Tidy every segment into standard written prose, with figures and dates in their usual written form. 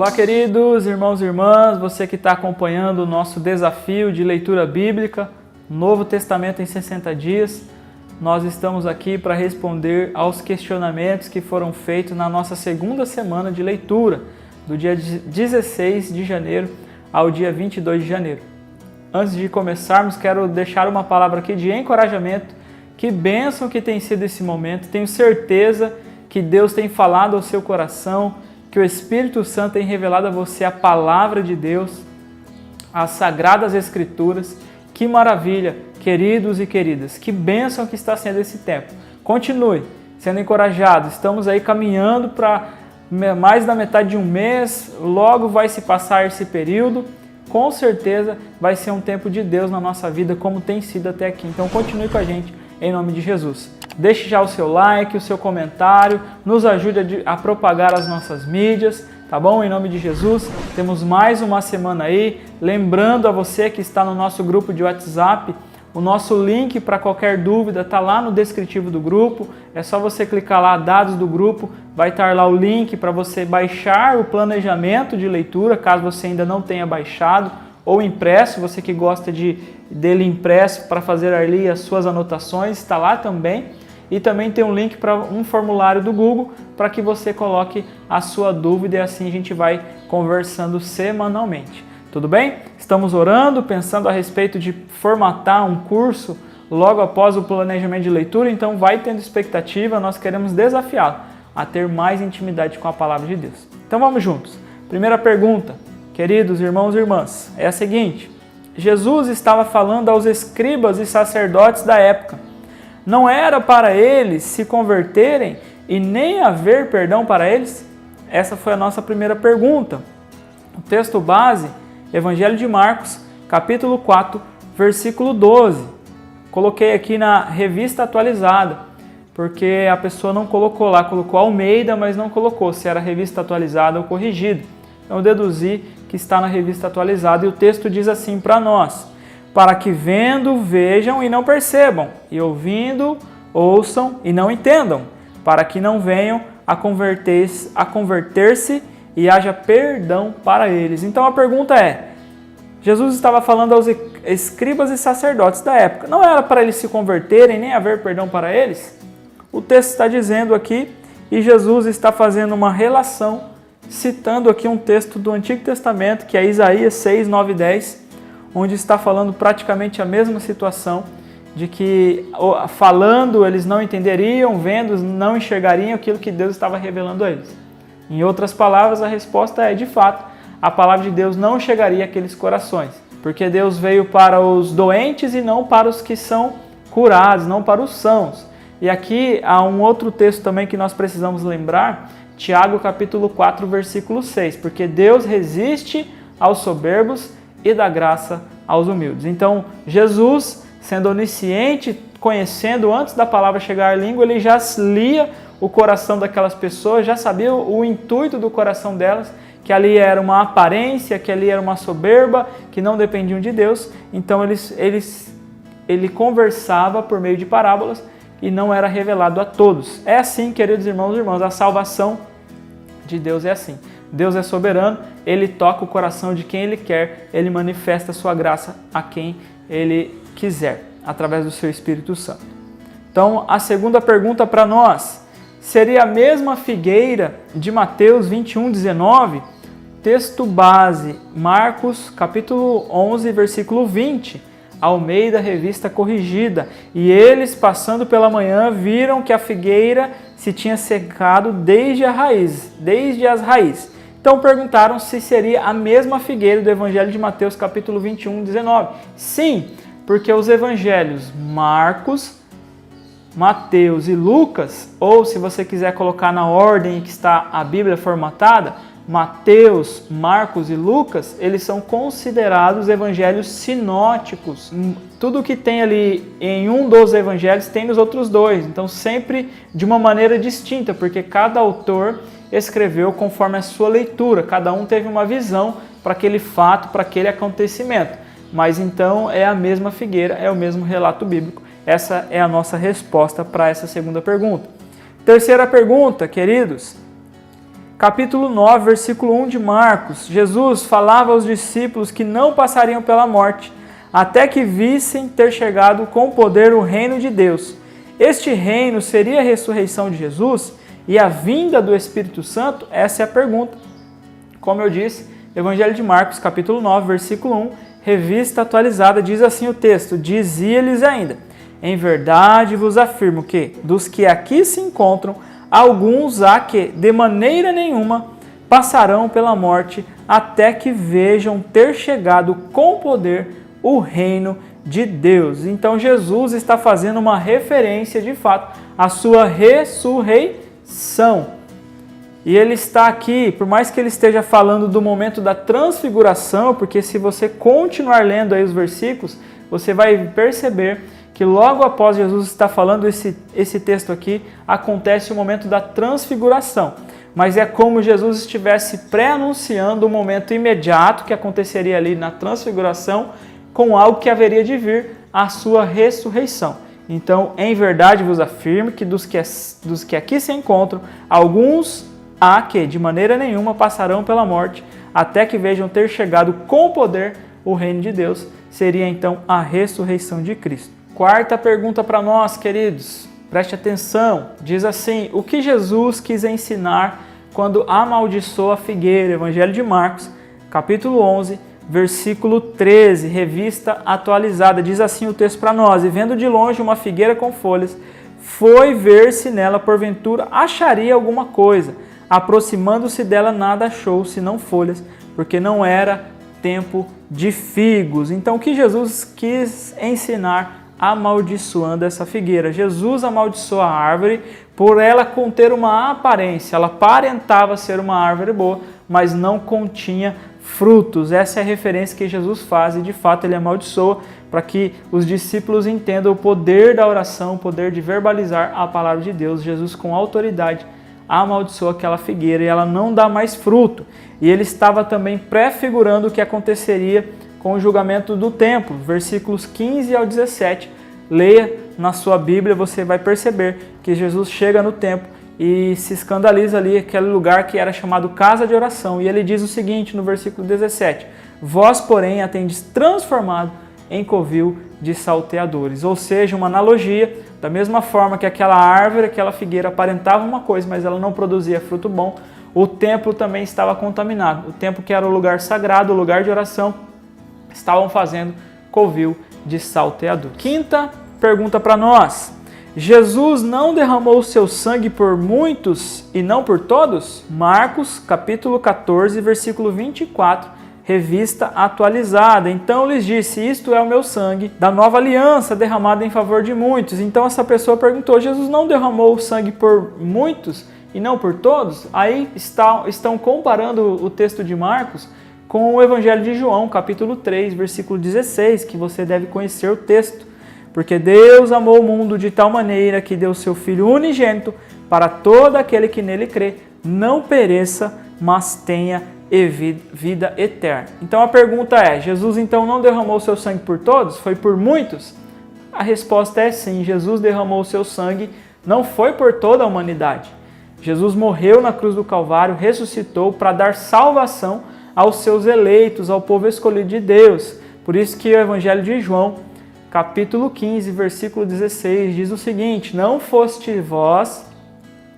Olá, queridos irmãos e irmãs, você que está acompanhando o nosso desafio de leitura bíblica, Novo Testamento em 60 dias. Nós estamos aqui para responder aos questionamentos que foram feitos na nossa segunda semana de leitura, do dia 16 de janeiro ao dia 22 de janeiro. Antes de começarmos, quero deixar uma palavra aqui de encorajamento. Que bênção que tem sido esse momento. Tenho certeza que Deus tem falado ao seu coração, que o Espírito Santo tem revelado a você a palavra de Deus, as Sagradas Escrituras. Que maravilha, queridos e queridas, que bênção que está sendo esse tempo. Continue sendo encorajado, estamos aí caminhando para mais da metade de um mês, logo vai se passar esse período, com certeza vai ser um tempo de Deus na nossa vida, como tem sido até aqui. Então continue com a gente, em nome de Jesus. Deixe já o seu like, o seu comentário, nos ajude a propagar as nossas mídias, tá bom? Em nome de Jesus, temos mais uma semana aí. Lembrando a você que está no nosso grupo de WhatsApp, o nosso link para qualquer dúvida está lá no descritivo do grupo. É só você clicar lá, dados do grupo, vai estar lá o link para você baixar o planejamento de leitura, caso você ainda não tenha baixado, ou impresso, você que gosta dele impresso para fazer ali as suas anotações, está lá também. E também tem um link para um formulário do Google para que você coloque a sua dúvida e assim a gente vai conversando semanalmente. Tudo bem? Estamos orando, pensando a respeito de formatar um curso logo após o planejamento de leitura, então vai tendo expectativa, nós queremos desafiá-lo a ter mais intimidade com a palavra de Deus. Então vamos juntos. Primeira pergunta, queridos irmãos e irmãs, é a seguinte: Jesus estava falando aos escribas e sacerdotes da época. Não era para eles se converterem e nem haver perdão para eles? Essa foi a nossa primeira pergunta. O texto base, Evangelho de Marcos, capítulo 4, versículo 12. Coloquei aqui na revista atualizada, porque a pessoa não colocou lá, colocou Almeida, mas não colocou se era revista atualizada ou corrigida. Então eu deduzi que está na revista atualizada e o texto diz assim para nós: para que vendo, vejam e não percebam, e ouvindo, ouçam e não entendam, para que não venham a converter-se e haja perdão para eles. Então a pergunta é, Jesus estava falando aos escribas e sacerdotes da época, não era para eles se converterem nem haver perdão para eles? O texto está dizendo aqui, e Jesus está fazendo uma relação, citando aqui um texto do Antigo Testamento, que é Isaías 6, 9 e 10, onde está falando praticamente a mesma situação, de que falando eles não entenderiam, vendo não enxergariam aquilo que Deus estava revelando a eles. Em outras palavras, a resposta é, de fato, a palavra de Deus não chegaria àqueles corações, porque Deus veio para os doentes e não para os que são curados, não para os sãos. E aqui há um outro texto também que nós precisamos lembrar, Tiago capítulo 4, versículo 6, porque Deus resiste aos soberbos e dá graça aos humildes. Então, Jesus, sendo onisciente, conhecendo antes da palavra chegar à língua, ele já lia o coração daquelas pessoas, já sabia o intuito do coração delas, que ali era uma aparência, que ali era uma soberba, que não dependiam de Deus. Então, ele conversava por meio de parábolas e não era revelado a todos. É assim, queridos irmãos e irmãs, a salvação de Deus é assim. Deus é soberano, Ele toca o coração de quem Ele quer, Ele manifesta a sua graça a quem Ele quiser, através do seu Espírito Santo. Então, a segunda pergunta para nós, seria a mesma figueira de Mateus 21, 19? Texto base, Marcos capítulo 11, versículo 20, Almeida, revista corrigida. E eles, passando pela manhã, viram que a figueira se tinha secado desde as raízes. Então perguntaram se seria a mesma figueira do Evangelho de Mateus, capítulo 21, 19. Sim, porque os evangelhos Marcos, Mateus e Lucas, ou se você quiser colocar na ordem que está a Bíblia formatada, Mateus, Marcos e Lucas, eles são considerados evangelhos sinóticos. Tudo que tem ali em um dos evangelhos tem nos outros dois. Então sempre de uma maneira distinta, porque cada autor escreveu conforme a sua leitura. Cada um teve uma visão para aquele fato, para aquele acontecimento. Mas então é a mesma figueira, é o mesmo relato bíblico. Essa é a nossa resposta para essa segunda pergunta. Terceira pergunta, queridos. Capítulo 9, versículo 1 de Marcos. Jesus falava aos discípulos que não passariam pela morte, até que vissem ter chegado com poder o reino de Deus. Este reino seria a ressurreição de Jesus e a vinda do Espírito Santo? Essa é a pergunta. Como eu disse, Evangelho de Marcos, capítulo 9, versículo 1, revista atualizada, diz assim o texto: dizia-lhes ainda: em verdade vos afirmo que, dos que aqui se encontram, alguns há que, de maneira nenhuma, passarão pela morte, até que vejam ter chegado com poder o reino de Deus. Então Jesus está fazendo uma referência, de fato, à sua ressurreição. E ele está aqui, por mais que ele esteja falando do momento da transfiguração, porque se você continuar lendo aí os versículos, você vai perceber que logo após Jesus estar falando esse texto aqui, acontece o momento da transfiguração. Mas é como Jesus estivesse pré-anunciando o momento imediato que aconteceria ali na transfiguração, com algo que haveria de vir, a sua ressurreição. Então, em verdade vos afirmo que dos que aqui se encontram, alguns há que, de maneira nenhuma, passarão pela morte, até que vejam ter chegado com poder o reino de Deus. Seria então a ressurreição de Cristo. Quarta pergunta para nós, queridos. Preste atenção. Diz assim: o que Jesus quis ensinar quando amaldiçoou a figueira? Evangelho de Marcos, capítulo 11, versículo 13, revista atualizada. Diz assim o texto para nós: e vendo de longe uma figueira com folhas, foi ver se nela porventura acharia alguma coisa. Aproximando-se dela, nada achou, senão folhas, porque não era tempo de figos. Então, o que Jesus quis ensinar amaldiçoando essa figueira? Jesus amaldiçoou a árvore por ela conter uma aparência. Ela aparentava ser uma árvore boa, mas não continha frutos. Essa é a referência que Jesus faz e, de fato, ele amaldiçoa para que os discípulos entendam o poder da oração, o poder de verbalizar a palavra de Deus. Jesus, com autoridade, amaldiçoou aquela figueira e ela não dá mais fruto. E ele estava também prefigurando o que aconteceria com o julgamento do templo. Versículos 15 ao 17. Leia na sua Bíblia, você vai perceber que Jesus chega no templo e se escandaliza ali aquele lugar que era chamado casa de oração. E ele diz o seguinte no versículo 17: vós, porém, a tendes transformado em covil de salteadores. Ou seja, uma analogia, da mesma forma que aquela árvore, aquela figueira aparentava uma coisa, mas ela não produzia fruto bom, o templo também estava contaminado. O templo, que era o lugar sagrado, o lugar de oração, estavam fazendo covil de salteador. Quinta pergunta para nós: Jesus não derramou o seu sangue por muitos e não por todos? Marcos, capítulo 14, versículo 24, revista atualizada. Então lhes disse: isto é o meu sangue da nova aliança, derramado em favor de muitos. Então essa pessoa perguntou: Jesus não derramou o sangue por muitos e não por todos? Aí estão comparando o texto de Marcos com o Evangelho de João, capítulo 3, versículo 16, que você deve conhecer o texto. Porque Deus amou o mundo de tal maneira que deu seu Filho unigênito para todo aquele que nele crê, não pereça, mas tenha vida eterna. Então a pergunta é: Jesus então não derramou o seu sangue por todos? Foi por muitos? A resposta é sim. Jesus derramou o seu sangue, não foi por toda a humanidade. Jesus morreu na cruz do Calvário, ressuscitou para dar salvação aos seus eleitos, ao povo escolhido de Deus. Por isso que o Evangelho de João, capítulo 15, versículo 16, diz o seguinte: não foste vós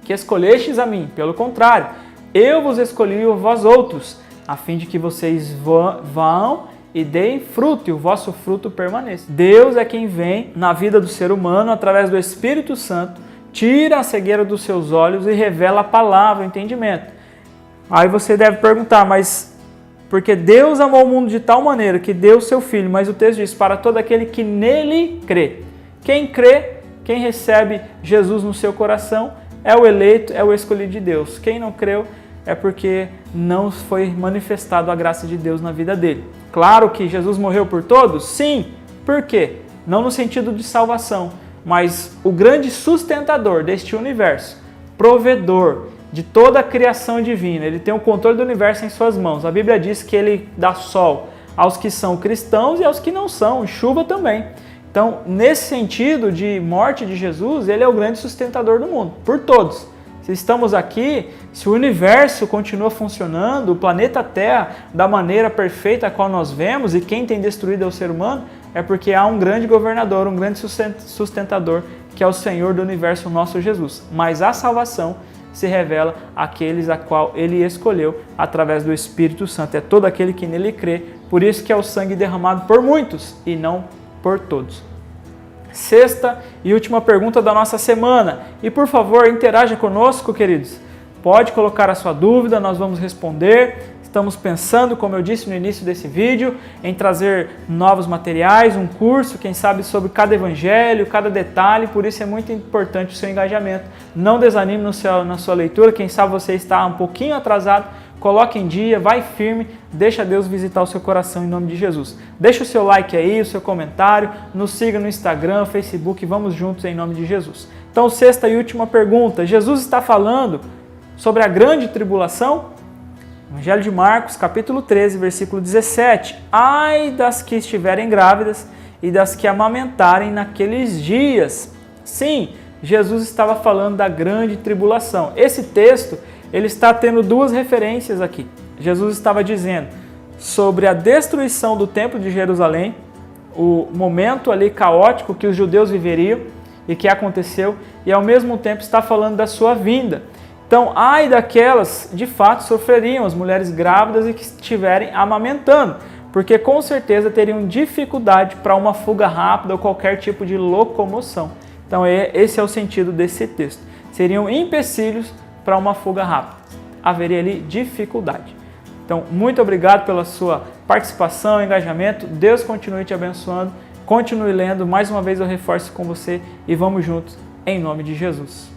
que escolhestes a mim, pelo contrário, eu vos escolhi vós outros, a fim de que vocês vão e deem fruto, e o vosso fruto permaneça. Deus é quem vem na vida do ser humano, através do Espírito Santo, tira a cegueira dos seus olhos e revela a palavra, o entendimento. Aí você deve perguntar: mas porque Deus amou o mundo de tal maneira que deu o seu Filho, mas o texto diz: para todo aquele que nele crê. Quem crê, quem recebe Jesus no seu coração, é o eleito, é o escolhido de Deus. Quem não creu é porque não foi manifestado a graça de Deus na vida dele. Claro que Jesus morreu por todos? Sim. Por quê? Não no sentido de salvação, mas o grande sustentador deste universo, provedor de toda a criação divina. Ele tem o controle do universo em suas mãos. A Bíblia diz que ele dá sol aos que são cristãos e aos que não são, e chuva também. Então, nesse sentido de morte de Jesus, ele é o grande sustentador do mundo, por todos. Se estamos aqui, se o universo continua funcionando, o planeta Terra da maneira perfeita a qual nós vemos, e quem tem destruído é o ser humano, é porque há um grande governador, um grande sustentador, que é o Senhor do universo, nosso Jesus. Mas a salvação se revela àqueles a qual Ele escolheu através do Espírito Santo. É todo aquele que nele crê, por isso que é o sangue derramado por muitos e não por todos. Sexta e última pergunta da nossa semana. E por favor, interaja conosco, queridos. Pode colocar a sua dúvida, nós vamos responder. Estamos pensando, como eu disse no início desse vídeo, em trazer novos materiais, um curso, quem sabe, sobre cada evangelho, cada detalhe, por isso é muito importante o seu engajamento. Não desanime na sua leitura, quem sabe você está um pouquinho atrasado, coloque em dia, vai firme, deixa Deus visitar o seu coração em nome de Jesus. Deixa o seu like aí, o seu comentário, nos siga no Instagram, Facebook, vamos juntos em nome de Jesus. Então, sexta e última pergunta, Jesus está falando sobre a grande tribulação? Evangelho de Marcos, capítulo 13, versículo 17. Ai das que estiverem grávidas e das que amamentarem naqueles dias. Sim, Jesus estava falando da grande tribulação. Esse texto, ele está tendo duas referências aqui. Jesus estava dizendo sobre a destruição do templo de Jerusalém, o momento ali caótico que os judeus viveriam e que aconteceu, e ao mesmo tempo está falando da sua vinda. Então, ai daquelas, de fato, sofreriam as mulheres grávidas e que estiverem amamentando, porque com certeza teriam dificuldade para uma fuga rápida ou qualquer tipo de locomoção. Então, esse é o sentido desse texto. Seriam empecilhos para uma fuga rápida. Haveria ali dificuldade. Então, muito obrigado pela sua participação, engajamento. Deus continue te abençoando. Continue lendo. Mais uma vez eu reforço com você e vamos juntos em nome de Jesus.